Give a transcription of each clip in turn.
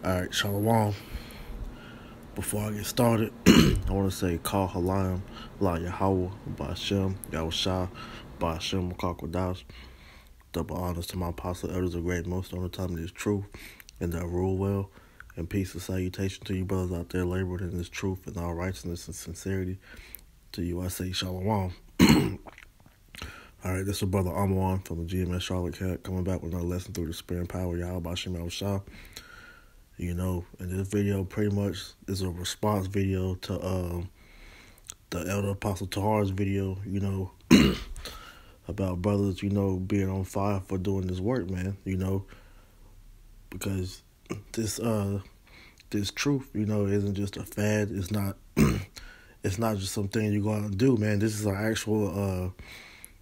Alright, Shalom. Before I get started, I want to say Call Halayim, La Yahweh, Ba'ashem, Yahushua, Ba'ashem, Makakwadash. Double honors to my apostle, elders of great most on the time of this truth, and that rule well. And peace and salutation to you brothers out there laboring in this truth and all righteousness and sincerity. To you I say Shalom. Alright, this is brother Amwan from the GMS Charlotte Cat coming back with another lesson through the spirit and power of Yahweh Ba'ashem Yahushua. And this video pretty much is a response video to the Elder Apostle Tahar's video, about brothers, being on fire for doing this work, man, because this truth, isn't just a fad. It's not it's not just something you're going to do, man. This is our actual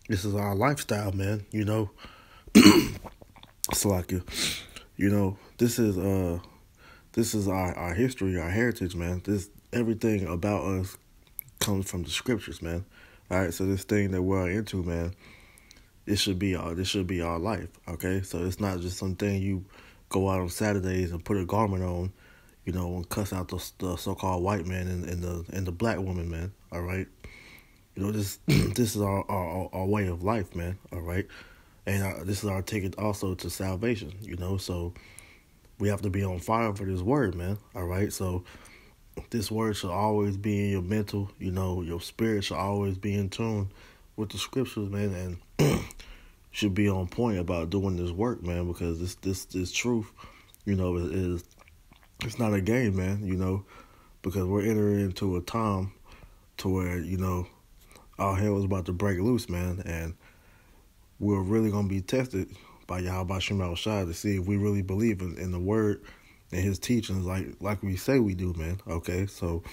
this is our lifestyle, man, It's like, this is our history, our heritage, man. Everything about us comes from the scriptures, man. All right, so this thing that we're into, man, this should be our life, okay? So it's not just something you go out on Saturdays and put a garment on, and cuss out the so-called white man and the black woman, man. All right, this is our way of life, man. All right, and this is our ticket also to salvation, So we have to be on fire for this word, man. All right, so this word should always be in your mental, your spirit should always be in tune with the scriptures, man, and should be on point about doing this work, man, because this truth, it's not a game, man, because we're entering into a time to where, our hell is about to break loose, man, and we're really going to be tested by Yahweh Shema Shai to see if we really believe in the word and his teachings like we say we do, man. Okay, so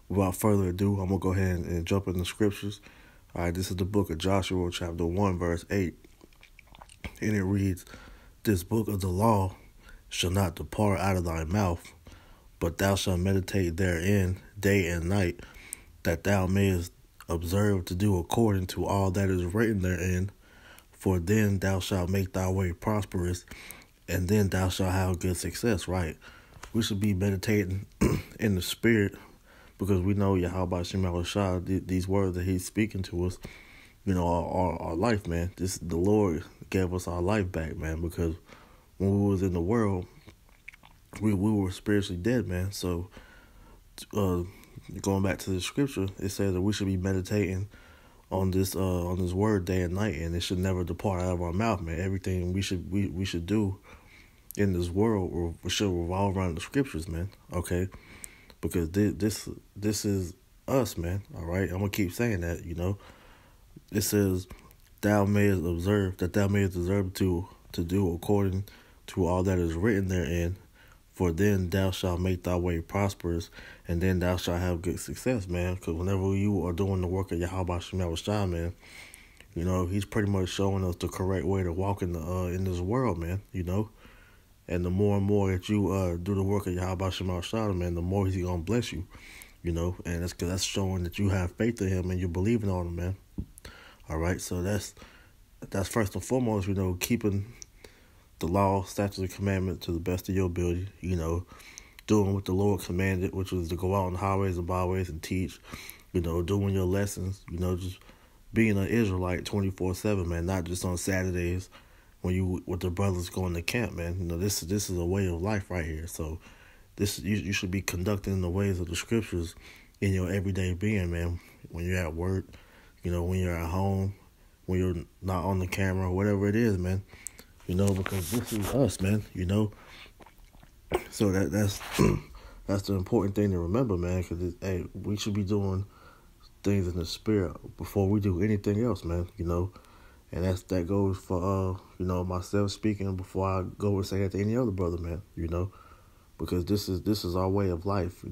without further ado, I'm going to go ahead and jump in the scriptures. All right, this is the book of Joshua, chapter 1, verse 8. And it reads, "This book of the law shall not depart out of thy mouth, but thou shalt meditate therein day and night, that thou mayest observe to do according to all that is written therein. For then thou shalt make thy way prosperous, and then thou shalt have good success," right? We should be meditating in the spirit, because we know Yahweh Shema Shai, these words that he's speaking to us, our life, man. The Lord gave us our life back, man, because when we was in the world, we were spiritually dead, man. So going back to the scripture, it says that we should be meditating on this word day and night, and it should never depart out of our mouth, man. Everything we should do in this world should revolve around the scriptures, man. Okay, because this is us, man. All right, I'm gonna keep saying that. It says, "Thou mayest observe to do according to all that is written therein. For then thou shalt make thy way prosperous, and then thou shalt have good success," man. Because whenever you are doing the work of Yahweh Shema Shai, man, he's pretty much showing us the correct way to walk in this world, man. And the more and more that you do the work of Yahweh Shema Shai, man, the more he's gonna bless you, And that's because that's showing that you have faith in him and you're believing on him, man. All right, so that's first and foremost, keeping the law, statutes, and commandments to the best of your ability, doing what the Lord commanded, which was to go out on the highways and byways and teach, doing your lessons, just being an Israelite 24/7, man, not just on Saturdays when you with the brothers going to camp, man. This is a way of life right here. So you should be conducting the ways of the scriptures in your everyday being, man. When you're at work, when you're at home, when you're not on the camera, whatever it is, man. Because this is us, man, So that's that's the important thing to remember, man, because, hey, we should be doing things in the spirit before we do anything else, man, And that goes for, myself speaking before I go and say that to any other brother, man, Because this is our way of life,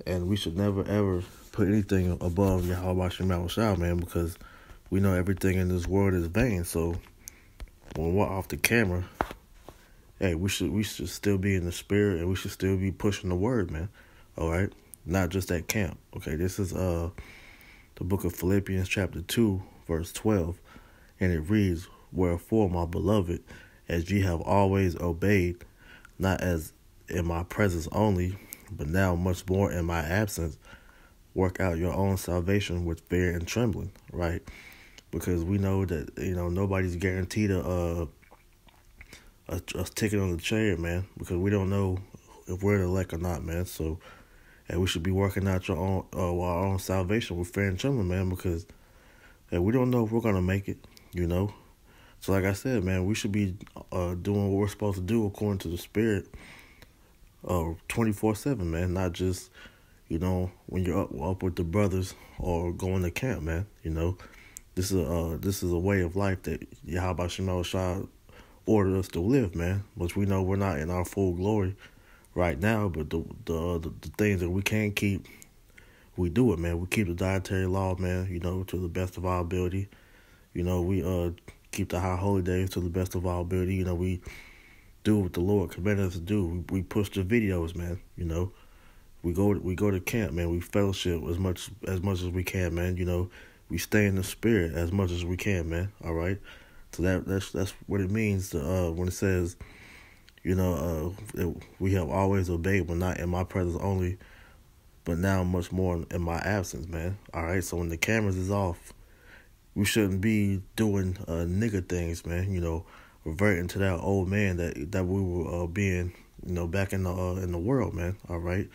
And we should never, ever put anything above Yahweh Shema Shai, man, because we know everything in this world is vain, so when we're off the camera, hey, we should still be in the spirit, and we should still be pushing the word, man. All right, not just at camp. Okay, this is the book of Philippians, chapter 2, verse 12, and it reads, "Wherefore, my beloved, as ye have always obeyed, not as in my presence only, but now much more in my absence. Work out your own salvation with fear and trembling, right? Because we know that nobody's guaranteed a ticket on the chair, man. Because we don't know if we're the elect or not, man. So, we should be working out our own salvation with fear and trembling, man. Because we don't know if we're gonna make it, So, like I said, man, we should be doing what we're supposed to do according to the Spirit, 24/7, man. Not just when you're up with the brothers or going to camp, man. This is a way of life that Yahweh Shema Shah ordered us to live, man. Which we know we're not in our full glory right now, but the things that we can keep, we do it, man. We keep the dietary law, man. To the best of our ability. We keep the high holy days to the best of our ability. We do what the Lord commanded us to do. We push the videos, man. We go to camp, man. We fellowship as much as we can, man. We stay in the Spirit as much as we can, man. All right. So that's what it means when it says, we have always obeyed, but not in my presence only, but now much more in my absence, man. All right. So when the cameras is off, we shouldn't be doing nigger things, man. Reverting to that old man that we were being, back in the world, man. All right.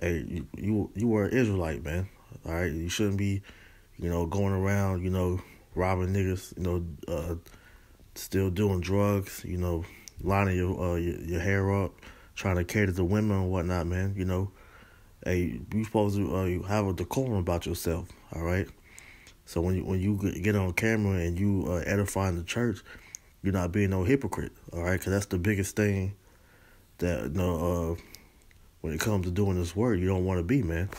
Hey, you were an Israelite, man. All right. You shouldn't be, going around, robbing niggas, still doing drugs, lining your hair up, trying to cater to women and whatnot, man. Hey, you supposed to have a decorum about yourself. All right. So when you get on camera and you edifying the church, you're not being no hypocrite. All right, because that's the biggest thing that when it comes to doing this word, you don't want to be, man.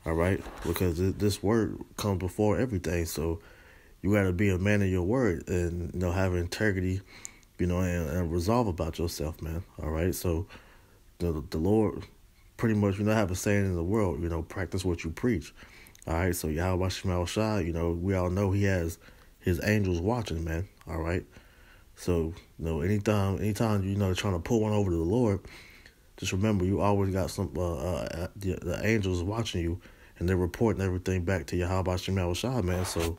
All right, because this word comes before everything. So you got to be a man of your word and have integrity, and resolve about yourself, man. All right, so the Lord pretty much have a saying in the world, practice what you preach. All right, so Yahweh Shema Shah, we all know he has his angels watching, man. All right, so anytime you're trying to pull one over to the Lord, just remember you always got some the angels watching you, and they're reporting everything back to Yahweh Shema Shah, man. So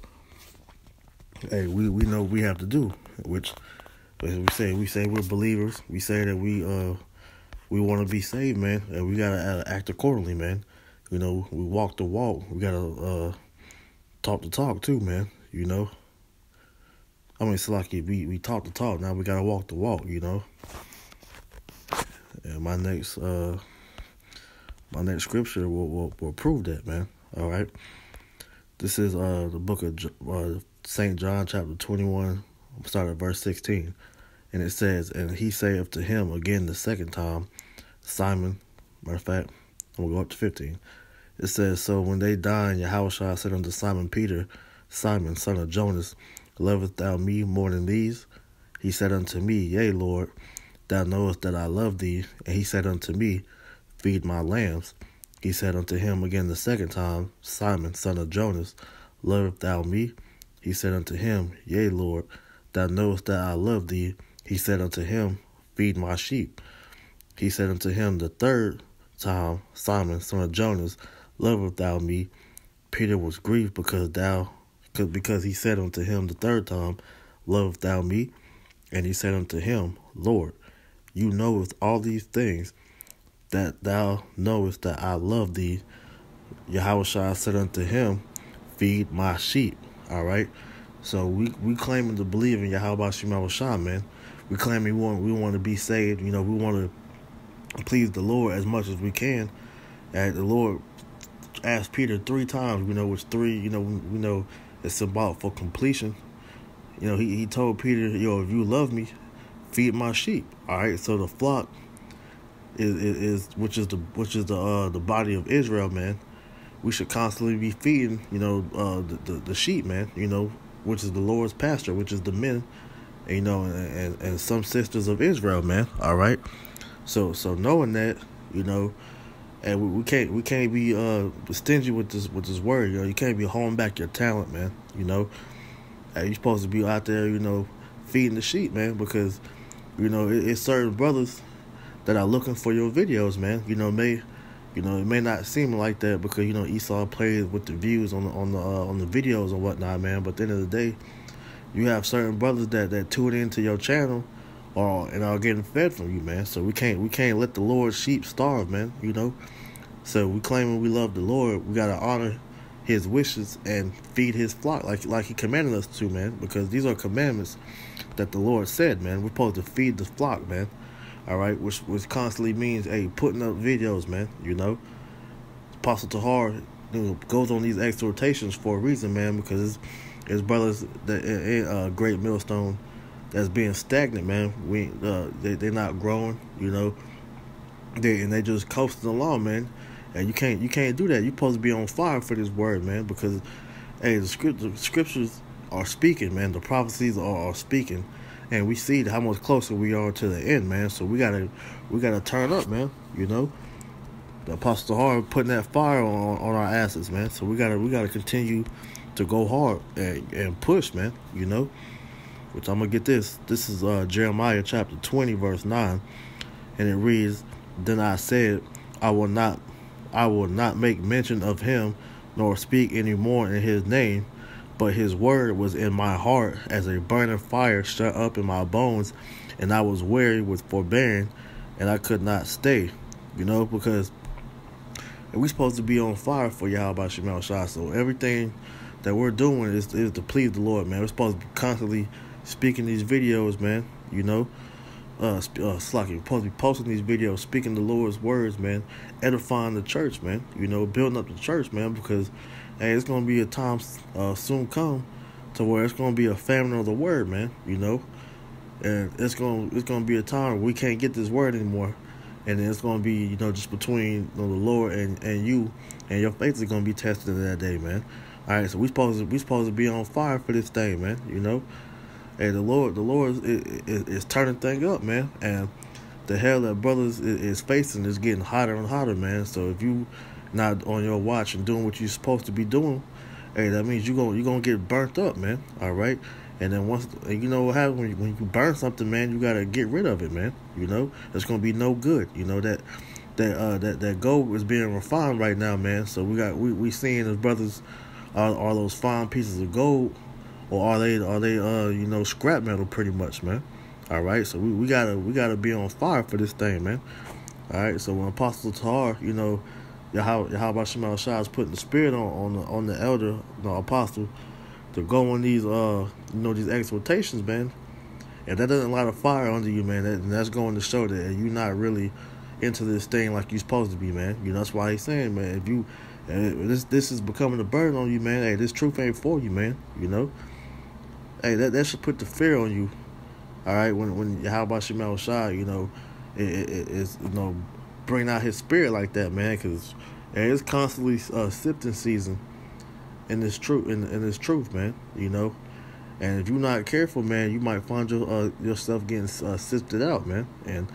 hey, we know what we have to do, which we say we're believers. We say that we want to be saved, man, and we gotta act accordingly, man. We walk the walk. We gotta talk the talk too, man. I mean, it's like we talk the talk. Now we gotta walk the walk. And my next scripture will prove that, man. All right. This is the book of St. John, chapter 21. I'm starting at verse 16, and it says, "And he saith to him again the second time, Simon." Matter of fact, I'm going to go up to 15. It says, "So when they dined, Yahushua said unto Simon Peter, Simon, son of Jonas, lovest thou me more than these? He said unto me, Yea, Lord, thou knowest that I love thee. And he said unto me, Feed my lambs. He said unto him again the second time, Simon, son of Jonas, lovest thou me? He said unto him, Yea, Lord, thou knowest that I love thee. He said unto him, Feed my sheep. He said unto him the third time, Simon, son of Jonas, lovest thou me? Peter was grieved because he said unto him the third time, Lovest thou me? And he said unto him, Lord, you knowest all these things, that thou knowest that I love thee. Yahushua said unto him, Feed my sheep. All right. So we claiming to believe in Yahweh Shema Shah, man. We claim we want to be saved. We want to please the Lord as much as we can. And the Lord asked Peter 3 times, which 3, we know it's symbolic for completion. He told Peter, if you love me, feed my sheep. All right. So the flock is which is the body of Israel, man. We should constantly be feeding, the sheep, man. Which is the Lord's pasture, which is the men, and some sisters of Israel, man. All right. So knowing that, and we can't be stingy with this word. You can't be holding back your talent, man. You're supposed to be out there, feeding the sheep, man, because it's certain brothers that are looking for your videos, man. It may not seem like that because Esau plays with the views on the videos and whatnot, man. But at the end of the day, you have certain brothers that tune into your channel, and are getting fed from you, man. So we can't let the Lord's sheep starve, man. So we claiming we love the Lord, we gotta honor His wishes and feed His flock like He commanded us to, man. Because these are commandments that the Lord said, man. We're supposed to feed the flock, man. All right, which constantly means, putting up videos, man. Apostle Tahar goes on these exhortations for a reason, man, because it's brothers that in Great Millstone that's being stagnant, man. They're not growing, they just coasting along, man. And you can't do that. You're supposed to be on fire for this word, man, because the scriptures are speaking, man. The prophecies are speaking. And we see how much closer we are to the end, man. So we gotta turn up, man. The Apostle Tahar putting that fire on our asses, man. So we gotta continue to go hard and push, man. Which I'm gonna get this. This is Jeremiah chapter 20, verse 9, and it reads, "Then I said, I will not make mention of him, nor speak any more in his name. But his word was in my heart as a burning fire shut up in my bones, and I was weary with forbearing, and I could not stay." Because we're supposed to be on fire for Yahweh Shemel Shah. So everything that we're doing is to please the Lord, man. We're supposed to be constantly speaking these videos, man. We're supposed to be posting these videos, speaking the Lord's words, man, edifying the church, man. Building up the church, man, because it's gonna be a time soon come to where it's gonna be a famine of the word, man. And it's gonna be a time where we can't get this word anymore, and then it's gonna be just between the Lord and you, and your faith is gonna be tested in that day, man. All right, so we supposed to be on fire for this thing, man. And the Lord is turning things up, man. And the hell that brothers is facing is getting hotter and hotter, man. So if you not on your watch and doing what you're supposed to be doing, that means you're gonna get burnt up, man. All right. And then once what happens when you burn something, man, you gotta get rid of it, man. It's gonna be no good. That gold is being refined right now, man. So we seeing as brothers, are those fine pieces of gold, or are they scrap metal pretty much, man. All right, so we gotta be on fire for this thing, man. All right, so when Apostle Tahar, Yahweh Shema Shah is putting the spirit on the elder, apostle, to go on these these exhortations, man. If that doesn't light a fire under you, man, that's going to show that you're not really into this thing like you're supposed to be, man. That's why he's saying, man, if you this is becoming a burden on you, man. This truth ain't for you, man. That should put the fear on you. All right, when Yahweh Shema Shah, is bring out His spirit like that, man, because it's constantly sifting season in this truth, in this truth, man. And if you're not careful, man, you might find yourself getting sifted out, man. And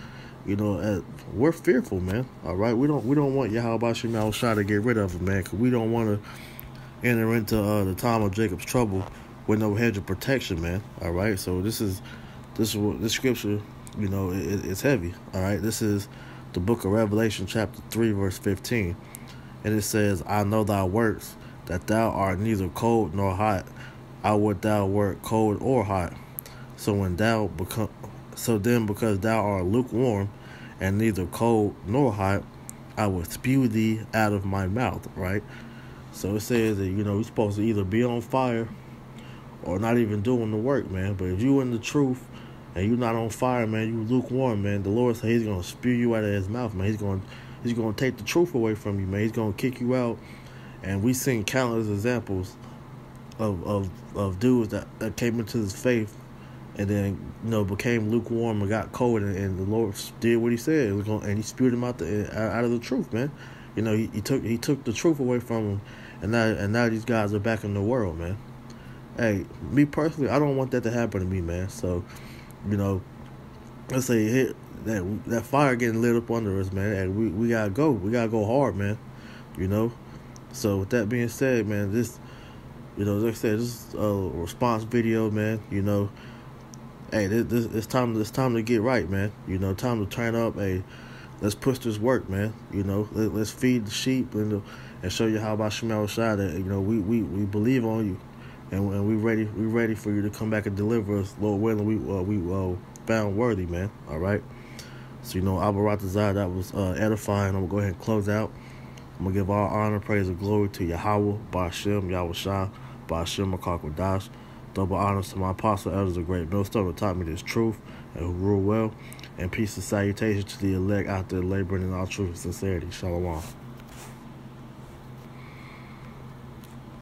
we're fearful, man. All right, we don't want Yahweh Shema Shah to get rid of it, man, because we don't want to enter into the time of Jacob's trouble with no hedge of protection, man. All right, so this scripture, it's heavy. All right, this is the book of Revelation, chapter 3, verse 15, and it says, "I know thy works, that thou art neither cold nor hot. I would thou wert cold or hot. So then, because thou art lukewarm, and neither cold nor hot, I will spew thee out of my mouth." Right. So it says that you're supposed to either be on fire or not even doing the work, man. But if you in the truth and you're not on fire, man, you lukewarm, man, the Lord said He's gonna spew you out of His mouth, man. He's gonna take the truth away from you, man. He's gonna kick you out. And we've seen countless examples of dudes that came into this faith and then became lukewarm and got cold, and the Lord did what He said. And He spewed him out of the truth, man. He took the truth away from him, and now these guys are back in the world, man. Hey, me personally, I don't want that to happen to me, man. So, let's say that fire getting lit up under us, man. And we gotta go. We gotta go hard, man. So with that being said, man, this, like I said, this is a response video, man. hey, this it's time to get right, man. You know, time to turn up. Hey, let's push this work, man. You know, let's feed the sheep and show you how about Shemal Shai that you know we believe on you, and we ready for you to come back and deliver us, Lord willing. We found worthy, man. All right. So you know, Abaratazah, that was edifying. I'm gonna go ahead and close out. I'm gonna give all honor, praise, and glory to Yahweh, Ba'ashem, Yahweh Shai, Ba'ashem, Makak, double honors to my apostle, elders of great millstone who taught me this truth and who rule well. And peace and salutation to the elect out there laboring in all truth and sincerity. Shalom.